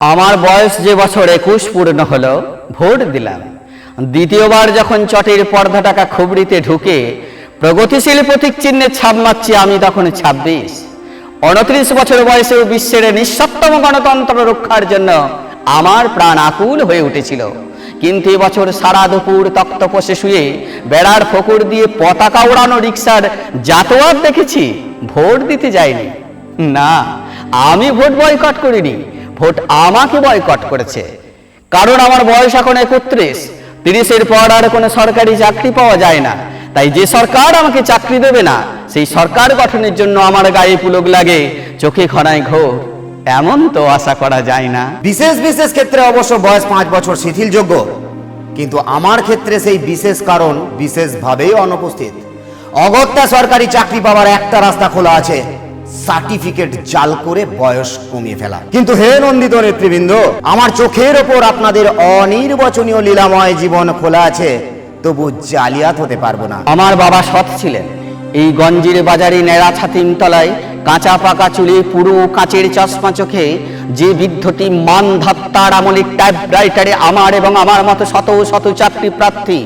আমার বয়স যে বছর 21 পূর্ণ হলো, ভোট দিলাম। দ্বিতীয়বার যখন চটের পর্দা টাকা খুবড়িতে ঢুকে প্রগতিশীল প্রতীক চিহ্নে ছাপ মারছি, আমি তখন 26। 29 বছর বয়সেও বিশ্বের নিঃস্বার্থতম গণতন্ত্র রক্ষার জন্য আমার প্রাণ আকুল হয়ে উঠেছিল। কিন্তু এবছর সারা দুপুর তক্তপোষে শুয়ে বেড়ার ফকুর দিয়ে পতাকা ওড়ানো রিক্সার যাতায়াত দেখেছি, ভোট দিতে যাইনি। না, আমি ভোট বয়কট করিনি, ভোট আমাকে বয়কট করেছে। কারণ আমার বয়স এখন 31। 30-এর পর আর কোনো সরকারি চাকরি পাওয়া যায় না। তাই যে সরকার আমাকে চাকরি দেবে না, সেই সরকার গঠনের জন্য আমার গায়ে পুলক লাগে, চোখে ঘনায় ঘোর, এমন তো আশা করা যায় না। বিশেষ বিশেষ ক্ষেত্রে অবশ্য বয়স 5 বছর শিথিলযোগ্য, কিন্তু আমার ক্ষেত্রে সেই বিশেষ কারণ বিশেষভাবেই অনুপস্থিত। অগত্যা সরকারি চাকরি পাওয়ার একটা রাস্তা খোলা আছে, সার্টিফিকেট জাল করে বয়স কমিয়ে ফেলা। কিন্তু হে নন্দিত নেতৃবৃন্দ, আমার চোখের ওপর আপনাদের অনির্বচনীয় লীলাময় জীবন খোলা আছে, তবু জালিয়াত হতে পারবো না। আমার বাবা সৎ ছিলেন। এই গঞ্জির বাজারে নেড়া ছাতিম তলায় কাঁচা পাকা চুলে পুরো কাঁচের চশমা চোখে যে বৃদ্ধটি মান ধাত্তার আমলে টাইপরাইটারে আমার এবং আমার মতো শত শত চাকরি প্রার্থী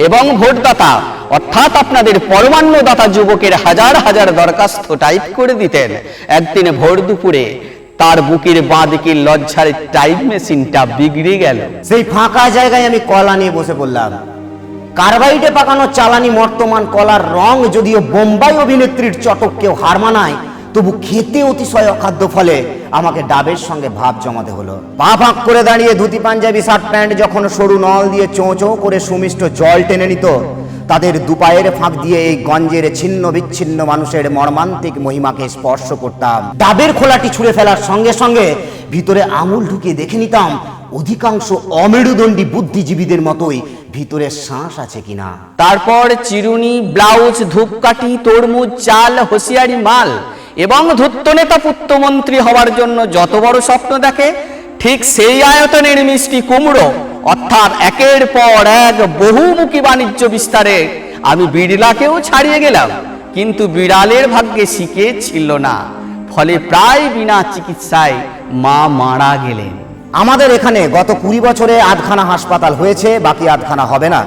এবং ভোটদাতা অর্থাৎ আপনাদের পরমান্নদাতা যুবকের হাজার হাজার দরখাস্ত টাইপ করে দিতেন, একদিন ভোর দুপুরে তার বুকের বাঁ দিকের লজ্জার টাইপ মেশিনটা বিগড়ে গেল। সেই ফাঁকা জায়গায় আমি কলা নিয়ে বসে পড়লাম। কার্বাইডে পাকানো চালানি বর্তমান কলার রং যদিও বোম্বাই অভিনেত্রীর চটককেও হার মানায়, তবু খেতে অতিশয় অখাদ্য ফলে আমাকে ডাবের সঙ্গে ভাব জমাতে হলো। পা ফাঁক করে দাঁড়িয়ে ধুতি পাঞ্জাবি শার্ট প্যান্ট যখন সরু নল দিয়ে চোঁ চোঁ করে সুমিষ্ট জল টেনে নিত, তাদের দুপায়ের ফাঁক দিয়ে এই গঞ্জের ছিন্ন বিচ্ছিন্ন মানুষের মর্মান্তিক মহিমাকে স্পর্শ করতাম। ডাবের খোলাটি ছুঁড়ে ফেলার সঙ্গে সঙ্গে ভিতরে আঙুল ঢুকিয়ে দেখে নিতাম অধিকাংশ অমেরুদণ্ডী বুদ্ধিজীবীদের মতোই ভিতরে শ্বাস আছে কিনা। তারপর চিরুনি, ব্লাউজ, ধূপকাঠি, তরমুজ, চাল, হুঁশিয়ারি মাল এবং ধূর্ত নেতা পুত্রমন্ত্রী হওয়ার জন্য যত বড় স্বপ্ন দেখে, ঠিক সেই আয়তনের মিষ্টি কুমড়ো অর্থাৎ একের পর এক বহুমুখী বাণিজ্য বিস্তারে আমি বিড়লাকেও ছাড়িয়ে গেলাম, কিন্তু বিড়ালের ভাগ্যে শিকে ছিল না। ফলে প্রায় বিনা চিকিৎসায় মা মারা গেলেন। আমাদের এখানে গত 20 বছরে আধখানা হাসপাতাল হয়েছে, বাকি আধখানা হবে না।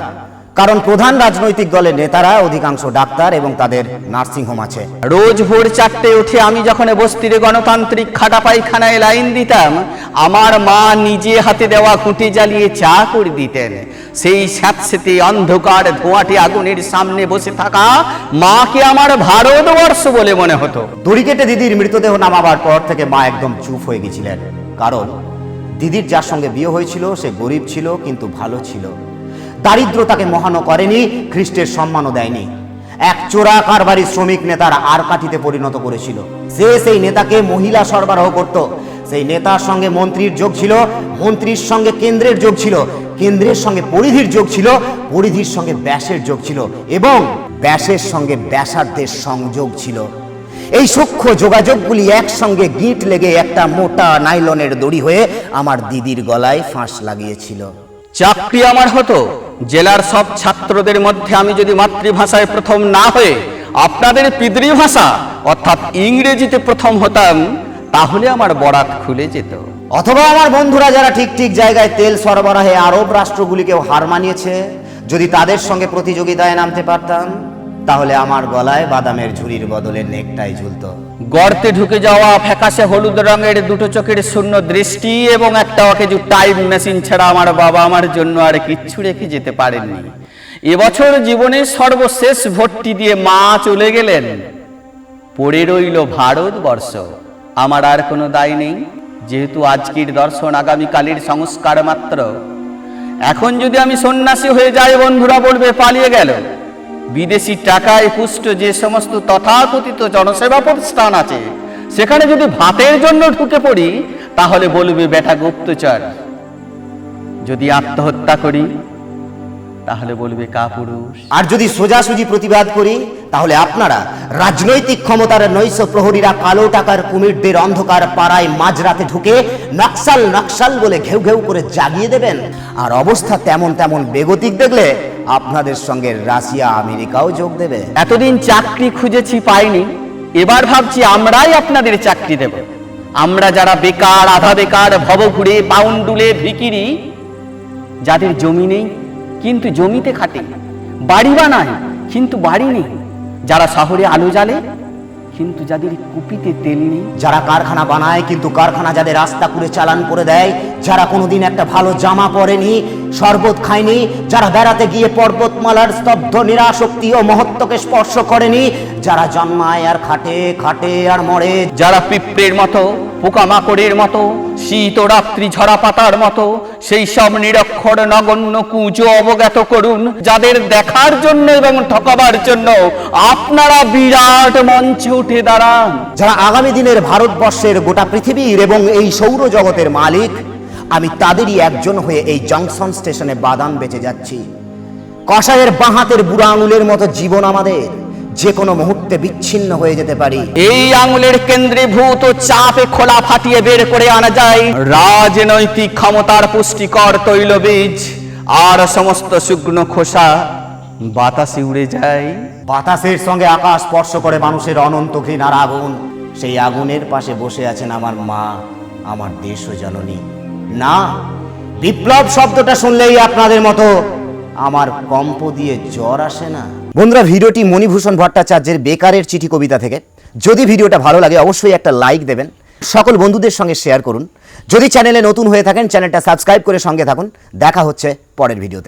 কারণ প্রধান রাজনৈতিক দলের নেতারা অধিকাংশ ডাক্তার এবং তাদের নার্সিংহোম আছে। রোজ ভোর 4টে উঠে আমি যখন বস্তির গণতান্ত্রিক খাটা পায়খানায় লাইন দিতাম, আমার মা নিজে হাতে দেওয়া খুঁটি জ্বালিয়ে চা করে দিতেন। সেই স্যাঁতস্যাঁতে অন্ধকার ধোঁয়াটে আগুনের সামনে বসে থাকা মাকে আমার ভারতবর্ষ বলে মনে হতো। দড়ি কেটে দিদির মৃতদেহ নামাবার পর থেকে মা একদম চুপ হয়ে গেছিলেন। কারণ দিদির যার সঙ্গে বিয়ে হয়েছিল সে গরিব ছিল, কিন্তু ভালো ছিল। দারিদ্রতাকে মহানও করেনি, খ্রিস্টের সম্মানও দেয়নি। এক চোরা কারবারি শ্রমিক নেতার আর কাঠিতে পরিণত করেছিল। সেই নেতাকে মহিলা সরবরাহ করত। সেই নেতার সঙ্গে মন্ত্রীর যোগ ছিল, মন্ত্রীর সঙ্গে কেন্দ্রের যোগ ছিল, কেন্দ্রের সঙ্গে পরিধির যোগ ছিল, পরিধির সঙ্গে ব্যাসের যোগ ছিল এবং ব্যাসের সঙ্গে ব্যাসার্ধের সংযোগ ছিল। এই সূক্ষ্ম যোগাযোগগুলি একসঙ্গে গিঁট লেগে একটা মোটা নাইলনের দড়ি হয়ে আমার দিদির গলায় ফাঁস লাগিয়েছিল। চাকরি আমার হতো। জেলার সব ছাত্রদের মধ্যে আমি যদি মাতৃভাষায় প্রথম না হয়ে আপনাদের পিতৃভাষা অর্থাৎ ইংরেজিতে প্রথম হতাম, তাহলে আমার বরাত খুলে যেত। অথবা আমার বন্ধুরা যারা ঠিক ঠিক জায়গায় তেল সরবরাহে আরব রাষ্ট্রগুলিকেও হার মানিয়েছে, যদি তাদের সঙ্গে প্রতিযোগিতায় নামতে পারতাম, তাহলে আমার গলায় বাদামের ঝুড়ির বদলে নেকটাই ঝুলতো। গর্তে ঢুকে যাওয়া ফ্যাকাশে হলুদ রঙের দুটো চোখের শূন্য দৃষ্টি এবং একটা অকেজু টাইম মেশিন ছাড়া আমার বাবা আমার জন্য আর কিচ্ছু রেখে যেতে পারেননি। এবছর জীবনের সর্বশেষ ভোটটি দিয়ে মা চলে গেলেন। পড়ে রইল ভারতবর্ষ। আমার আর কোনো দায় নেই, যেহেতু আজকের দর্শন আগামীকালের সংস্কার মাত্র। এখন যদি আমি সন্ন্যাসী হয়ে যাই, বন্ধুরা বলবে পালিয়ে গেল। বিদেশি টাকায় পুষ্ট যে সমস্ত তথাকথিত জনসেবা প্রতিষ্ঠান আছে, সেখানে যদি ভাতের জন্য ঢুকে পড়ি, তাহলে বলবে বেটা গুপ্তচর। যদি আত্মহত্যা করি, তাহলে বলবে কাপুরুষ। আর যদি সোজাসুজি প্রতিবাদ করি, তাহলে আপনারা রাজনৈতিক ক্ষমতার নৈশ প্রহরীরা কালো টাকার কুমিরদের অন্ধকার পাড়ায় মাঝরাতে ঢুকে নকশাল নকশাল বলে ঘেউ ঘেউ করে জাগিয়ে দেবেন। আর অবস্থা তেমন তেমন বেগতিক দেখলে আপনাদের সঙ্গে রাশিয়া আমেরিকাও যোগ দেবে। এতদিন চাকরি খুঁজেছি, পাইনি। এবার ভাবছি আমরাই আপনাদের চাকরি দেব। আমরা যারা বেকার, আধা বেকার, ভবঘুরে, পাউন্ডুলে, ভিকিরি, যাদের জমি নেই কিন্তু জমিতে খাটে, বাড়ি বানায় কিন্তু বাড়ি নেই, যারা শহরে আলো জ্বালে কিন্তু যাদের কুপিতে তেল নেই, যারা কারখানা বানায় কিন্তু কারখানা যাদের রাস্তা করে চালান করে দেয়, যারা কোনোদিন একটা ভালো জামা পরেনি, শরবত খায়নি, যারা বেড়াতে গিয়ে পর্বতমালার স্তব্ধ নিরাশক্তি ও মহত্বকে স্পর্শ করেনি, যারা জন্মায় আর খাটে, খাটে আর মরে, যারা পিঁপড়ের মতো, পোকামাকড়ের মতো, শীত ও রাত্রি ঝরা পাতার মতো সেই সব নিরক্ষর নগণ্য কুঁজো অবজ্ঞাত করুন, যাদের দেখার জন্য এবং ঠকাবার জন্য আপনারা বিরাট মঞ্চে উঠে দাঁড়ান। যারা আগামী দিনের ভারতবর্ষের গোটা পৃথিবীর এবং এই সৌরজগতের মালিক, আমি তাদেরই একজন হয়ে এই জংশন স্টেশনে বাদাম বেচে যাচ্ছি। কসাইয়ের বাঁ হাতের বুড়া আঙুলের মতো জীবন আমাদের যে কোনো মুহূর্তে বিচ্ছিন্ন হয়ে যেতে পারি। এই আঙুলের কেন্দ্রীভূত চাপে খোলা ফাটিয়ে বের করে আনা যায় রাজনৈতিক ক্ষমতার পুষ্টিকর তৈলবীজ, আর সমস্ত শুকনো খোসা বাতাসে উড়ে যায়। বাতাসের সঙ্গে আকাশ স্পর্শ করে মানুষের অনন্ত ঘৃণার আগুন। সেই আগুনের পাশে বসে আছেন আমার মা, আমার দেশ ও জননী। না, বিপ্লব শব্দটা শুনলেই আপনাদের মতো আমার কম্প দিয়ে জ্বর আসে না। বন্ধুরা, ভিডিওটি মণিভূষণ ভট্টাচার্যের বেকারের চিঠি কবিতা থেকে। যদি ভিডিওটা ভালো লাগে অবশ্যই একটা লাইক দেবেন, সকল বন্ধুদের সঙ্গে শেয়ার করুন। যদি চ্যানেলে নতুন হয়ে থাকেন চ্যানেলটা সাবস্ক্রাইব করে সঙ্গে থাকুন। দেখা হচ্ছে পরের ভিডিওতে।